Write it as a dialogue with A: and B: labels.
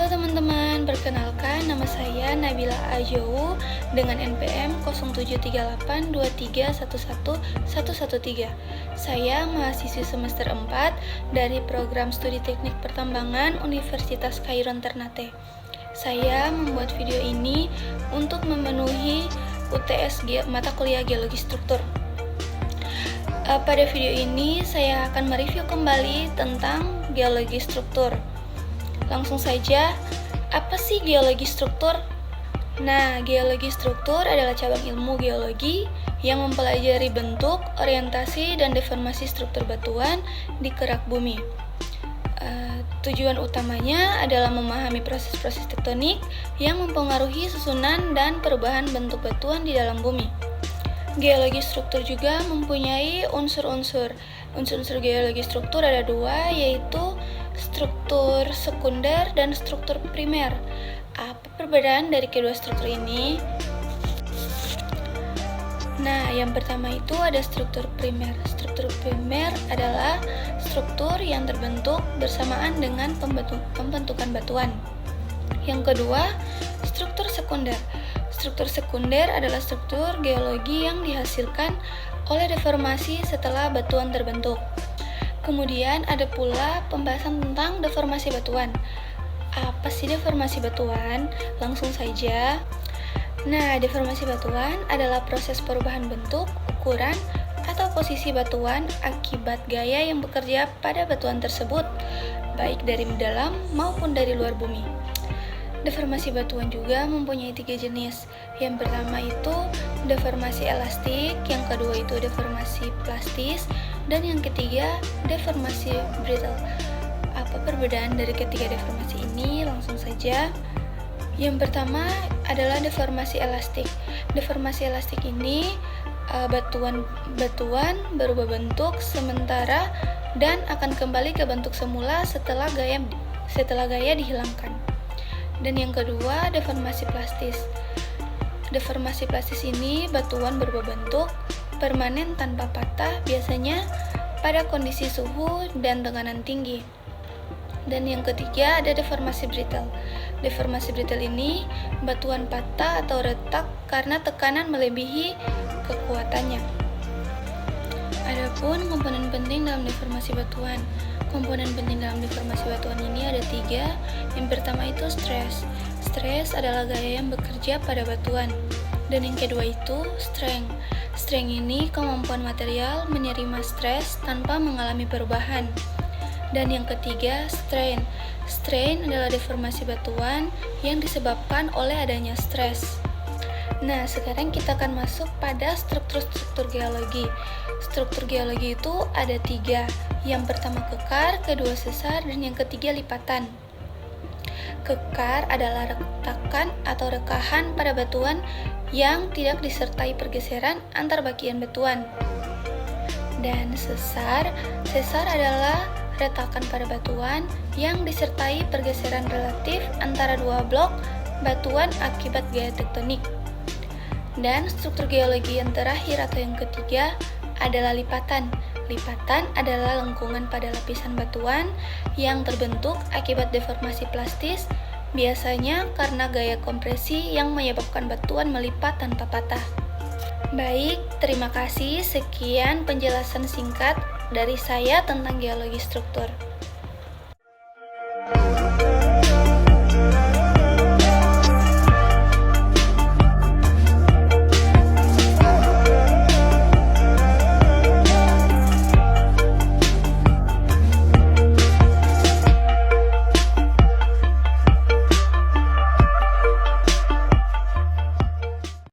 A: Halo teman-teman, perkenalkan nama saya Nabila Ajowu dengan NPM 073823111113. Saya mahasiswi semester 4 dari program studi teknik pertambangan Universitas Kairon Ternate. Saya membuat video ini untuk memenuhi UTS mata kuliah geologi struktur. Pada video ini saya akan mereview kembali tentang geologi struktur. Langsung saja, apa sih geologi struktur? Nah, geologi struktur adalah cabang ilmu geologi yang mempelajari bentuk, orientasi, dan deformasi struktur batuan di kerak bumi. Tujuan utamanya adalah memahami proses-proses tektonik yang mempengaruhi susunan dan perubahan bentuk batuan di dalam bumi. Geologi struktur juga mempunyai unsur-unsur. Unsur-unsur geologi struktur ada dua, yaitu struktur sekunder dan struktur primer. Apa perbedaan dari kedua struktur ini? Nah, yang pertama itu ada struktur primer. Struktur primer adalah struktur yang terbentuk bersamaan dengan pembentukan batuan. Yang kedua, struktur sekunder. Struktur sekunder adalah struktur geologi yang dihasilkan oleh deformasi setelah batuan terbentuk. Kemudian ada pula pembahasan tentang deformasi batuan. Apa sih deformasi batuan? Langsung saja. Nah, deformasi batuan adalah proses perubahan bentuk, ukuran, atau posisi batuan akibat gaya yang bekerja pada batuan tersebut, baik dari dalam maupun dari luar bumi. Deformasi batuan juga mempunyai 3 jenis. Yang pertama itu deformasi elastik, yang kedua itu deformasi plastis, dan yang ketiga deformasi brittle. Apa perbedaan dari ketiga deformasi ini? Langsung saja. Yang pertama adalah deformasi elastik. Deformasi elastik ini batuan berubah bentuk sementara dan akan kembali ke bentuk semula setelah gaya dihilangkan. Dan yang kedua, deformasi plastis. Deformasi plastis ini batuan berubah bentuk permanen tanpa patah, biasanya pada kondisi suhu dan tekanan tinggi. Dan yang ketiga ada deformasi brittle. Deformasi brittle ini batuan patah atau retak karena tekanan melebihi kekuatannya. Adapun komponen penting dalam deformasi batuan. Komponen penting dalam deformasi batuan ini ada 3. Yang pertama itu stres. Stres adalah gaya yang bekerja pada batuan. Dan yang kedua itu strength. Strength ini kemampuan material menerima stres tanpa mengalami perubahan. Dan yang ketiga strain. Strain adalah deformasi batuan yang disebabkan oleh adanya stres. Nah, sekarang kita akan masuk pada struktur-struktur geologi. Struktur geologi itu ada 3. Yang pertama kekar, kedua sesar, dan yang ketiga lipatan. Kekar adalah retakan atau rekahan pada batuan yang tidak disertai pergeseran antar bagian batuan. Dan sesar adalah retakan pada batuan yang disertai pergeseran relatif antara dua blok batuan akibat gaya tektonik. Dan struktur geologi yang terakhir atau yang ketiga adalah lipatan. Lipatan adalah lengkungan pada lapisan batuan yang terbentuk akibat deformasi plastis, biasanya karena gaya kompresi yang menyebabkan batuan melipat tanpa patah. Baik, terima kasih. Sekian penjelasan singkat dari saya tentang geologi struktur.